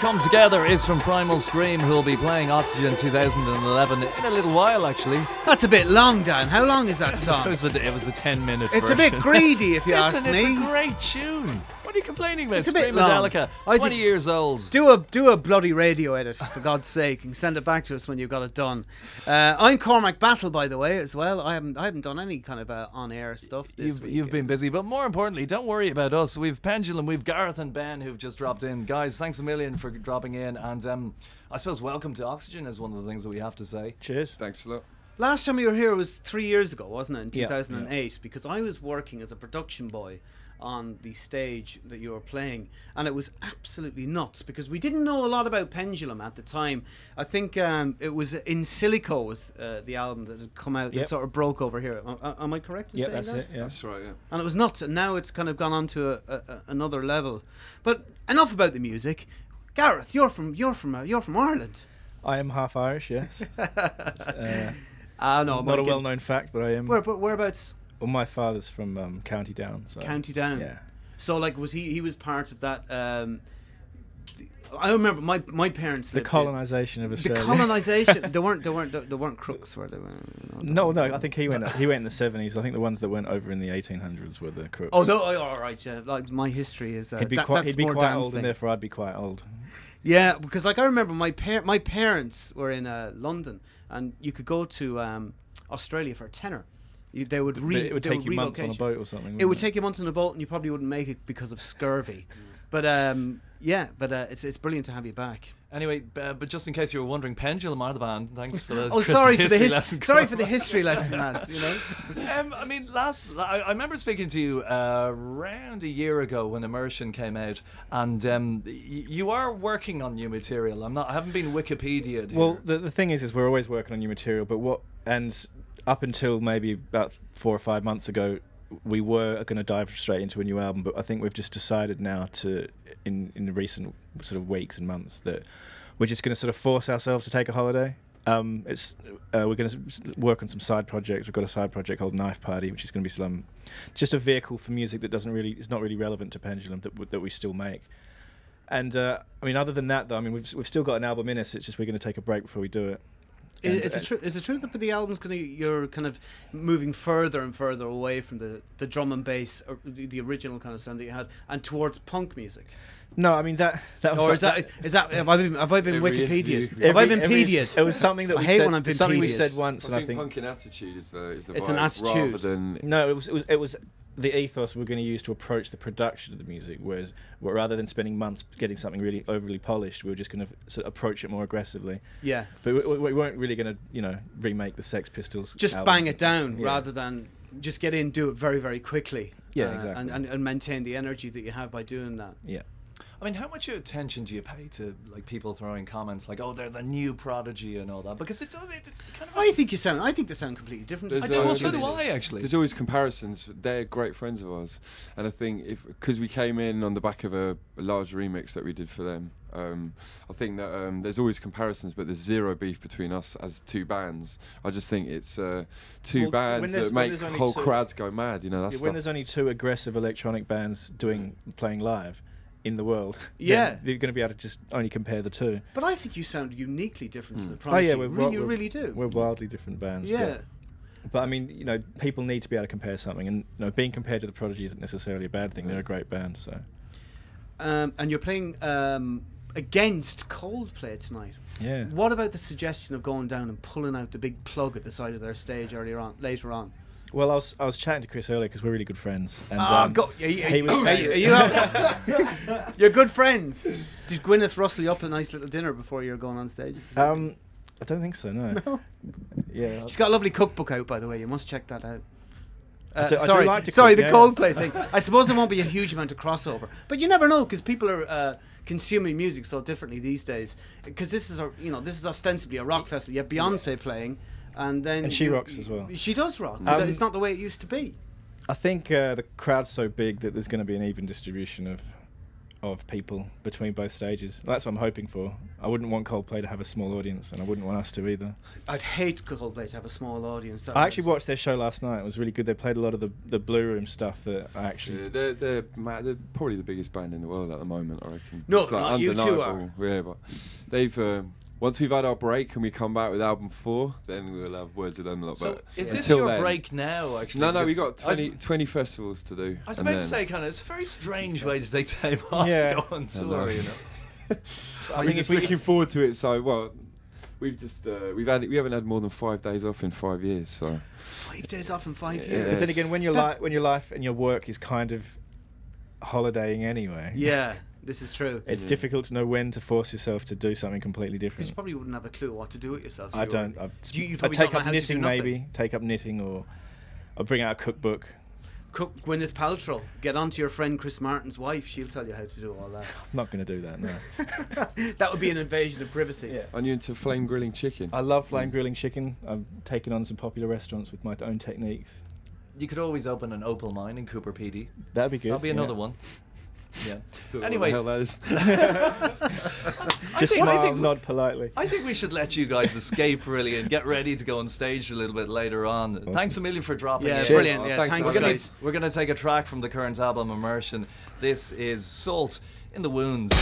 Come Together is from Primal Scream, who will be playing Oxegen 2011 in a little while, actually. That's a bit long, Dan. How long is that song? It was a 10-minute It's version. a bit greedy, if you ask me. It's a great tune. What are you complaining about? It's a bit Screamadelica, long. 20 years old. Do a bloody radio edit, for God's sake, and send it back to us when you've got it done. I'm Cormac Battle, by the way, as well. I haven't done any kind of on-air stuff this week. You've been busy, but more importantly, don't worry about us. We've Pendulum, we've Gareth and Ben who've just dropped in. Guys, thanks a million for dropping in, and I suppose welcome to Oxegen is one of the things that we have to say. Cheers. Thanks a lot. Last time you were here was 3 years ago, wasn't it? In 2008, yeah. Because I was working as a production boy on the stage that you were playing, and it was absolutely nuts because we didn't know a lot about Pendulum at the time. I think it was In Silico was the album that had come out that sort of broke over here. Am I correct in saying that's that? it. Yeah. That's right, yeah. And it was nuts, and now it's kind of gone on to another level. But enough about the music. Gareth, you're from Ireland. I am half Irish, yes. No, not a well-known fact, but I am. Whereabouts? Well, my father's from County Down. So. County Down. Yeah. So, like, was he was part of that? I remember my parents. The colonisation of Australia. The colonisation. They weren't crooks, were they? No. I think he went in the 70s. I think the ones that went over in the 1800s were the crooks. Oh, all right. Yeah, like my history is. He'd be quite old, and therefore I'd be quite old. Yeah, because like I remember my parents were in London, and you could go to Australia for a tenner. It would take you months on a boat or something. It would take you months on a boat, and you probably wouldn't make it because of scurvy. But it's brilliant to have you back. Anyway, but just in case you were wondering, Pendulum are the band. Thanks for the sorry for the history lesson, lads. You know. I mean, I remember speaking to you around a year ago when Immersion came out, and you are working on new material. I haven't been Wikipedia'd here. Well, the thing is we're always working on new material, but up until maybe about 4 or 5 months ago, we were going to dive straight into a new album, but I think we've just decided now in the recent sort of weeks and months, that we're just going to sort of force ourselves to take a holiday. We're going to work on some side projects. We've got a side project called Knife Party, which is going to be just a vehicle for music that is not really relevant to Pendulum that we still make. And I mean, other than that, though, I mean, we've still got an album in us. It's just we're going to take a break before we do it. Is it true that the album's you're kind of moving further and further away from the drum and bass, or the original kind of sound that you had, and towards punk music? No, I mean that. Or is that have I been Wikipedia'd? Have I been Pedia'd? It was something that we said once, and I think punking attitude is the it's vibe, an attitude rather than it was the ethos we're going to use to approach the production of the music, whereas rather than spending months getting something really overly polished, we were just going to sort of approach it more aggressively. Yeah. But we weren't really going to, remake the Sex Pistols. Just bang it down rather than just get in, do it very, very quickly. Yeah, exactly. And maintain the energy that you have by doing that. Yeah. I mean, how much attention do you pay to like people throwing comments like, "Oh, they're the new Prodigy" and all that? Because it's kind of. I think they sound completely different. So do I actually. There's always comparisons. They're great friends of ours, and I think because we came in on the back of a large remix that we did for them, I think that there's always comparisons, but there's zero beef between us as two bands. I just think it's two bands that make whole crowds go mad. When there's only two aggressive electronic bands playing live in the world, they're going to be able to just only compare the two. But I think you sound uniquely different to the Prodigy. Oh yeah, you really do. We're wildly different bands. Yeah. But I mean, people need to be able to compare something, and being compared to the Prodigy isn't necessarily a bad thing. They're a great band, so. And you're playing against Coldplay tonight. Yeah. What about the suggestion of going down and pulling out the big plug at the side of their stage later on? Well, I was chatting to Chris earlier because we're really good friends. And, you're good friends. Did Gwyneth rustle you up a nice little dinner before you were going on stage? I don't think so. No. Yeah. She's got a lovely cookbook out, by the way. You must check that out. The Coldplay thing. I suppose there won't be a huge amount of crossover, but you never know because people are consuming music so differently these days. Because this is ostensibly a rock festival. You have Beyonce playing. And she rocks as well. She does rock. But it's not the way it used to be. I think the crowd's so big that there's going to be an even distribution of people between both stages. That's what I'm hoping for. I wouldn't want Coldplay to have a small audience, and I wouldn't want us to either. I'd hate Coldplay to have a small audience. I actually watched their show last night. It was really good. They played a lot of the Blue Room stuff that I actually... Yeah, they're probably the biggest band in the world at the moment, I reckon. No, it's like not you two are. Yeah, but they've... once we've had our break and we come back with album 4, then we'll have words with them a lot better. So is this Until your then, break now, actually? No, we got 20 festivals to do. I was about to say, kind of, it's a very strange way to take time off to go on tour, you know. I mean, just looking forward to it. So, well, we've just we haven't had more than 5 days off in 5 years. So 5 days off in 5 Yeah. years. But then again, when your life and your work is kind of holidaying anyway. Yeah, this is true. It's difficult to know when to force yourself to do something completely Because different. you probably wouldn't have a clue what to do with yourself. I don't. You I probably take don't know up how to do knitting, nothing. maybe. Take up knitting, or I'll bring out a cookbook. Cook Gwyneth Paltrow. Get on to your friend Chris Martin's wife. She'll tell you how to do all that. I'm not going to do that, no. That would be an invasion of privacy. Yeah. Are you into flame grilling chicken? I love flame grilling chicken. I've taken on some popular restaurants with my own techniques. You could always open an opal mine in Cooper PD. That'd be good. That'll be another one. Yeah. Anyway, Anyway, what the hell that is. Just I smile, think- nod politely. I think we should let you guys escape, really, and get ready to go on stage a little bit later on. Awesome. Thanks a million for dropping Yeah, in. brilliant. Oh, Yeah, thanks thanks, for having guys. We're gonna take a track from the current album, Immersion. This is Salt in the Wounds.